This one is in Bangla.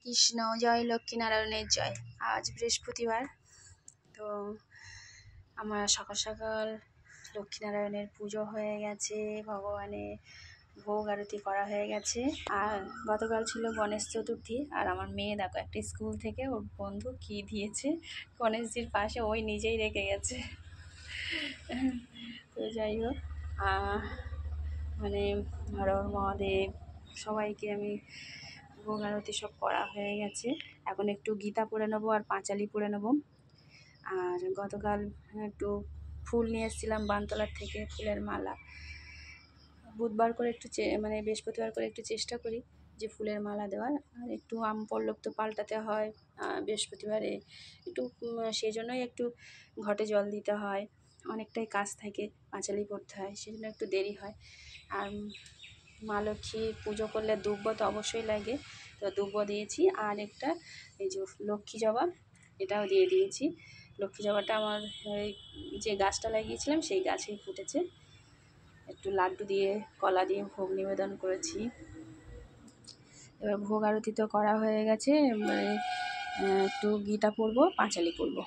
কৃষ্ণ জয়, লক্ষ্মীনারায়ণের জয়। আজ বৃহস্পতিবার, তো আমার সকাল সকাল লক্ষ্মীনারায়ণের পুজো হয়ে গেছে, ভগবানের ভোগ আরতি করা হয়ে গেছে। আর গতকাল ছিল গণেশ চতুর্থী, আর আমার মেয়ে দেখো একটা স্কুল থেকে ওর বন্ধু কি দিয়েছে গণেশজির পাশে, ওই নিজেই রেখে গেছে। তো যাই হোক, মানে হর হর মহাদেব, সবাইকে আমি ভোগ আরতি সব করা হয়ে গেছে। এখন একটু গীতা পড়ে নেবো আর পাঁচালি পড়ে নেবো। আর গতকাল একটু ফুল নিয়ে এসেছিলাম বানতলার থেকে, ফুলের মালা। বুধবার করে একটু মানে বৃহস্পতিবার করে একটু চেষ্টা করি যে ফুলের মালা দেওয়ার, আর একটু আম পল্লব তো পাল্টাতে হয় বৃহস্পতিবারে একটু, সেই জন্যই একটু ঘটে জল দিতে হয়, অনেকটাই কাজ থাকে, পাঁচালি পড়তে হয়, সেই জন্য একটু দেরি হয়। আর মা লক্ষ্মী পুজো করলে দুব্ব তো অবশ্যই লাগে, তো দুব্ব দিয়েছি। আর একটা এই যে লক্ষ্মী জবা, এটাও দিয়ে দিয়েছি। লক্ষ্মী জবাটা আমার যে গাছটা লাগিয়েছিলাম সেই গাছেই ফুটেছে। একটু লাড্ডু দিয়ে কলা দিয়ে ভোগ নিবেদন করেছি। এবার ভোগ আরতি তো করা হয়ে গেছে, এবারে একটু গীতা পড়বো, পাঁচালি পড়বো।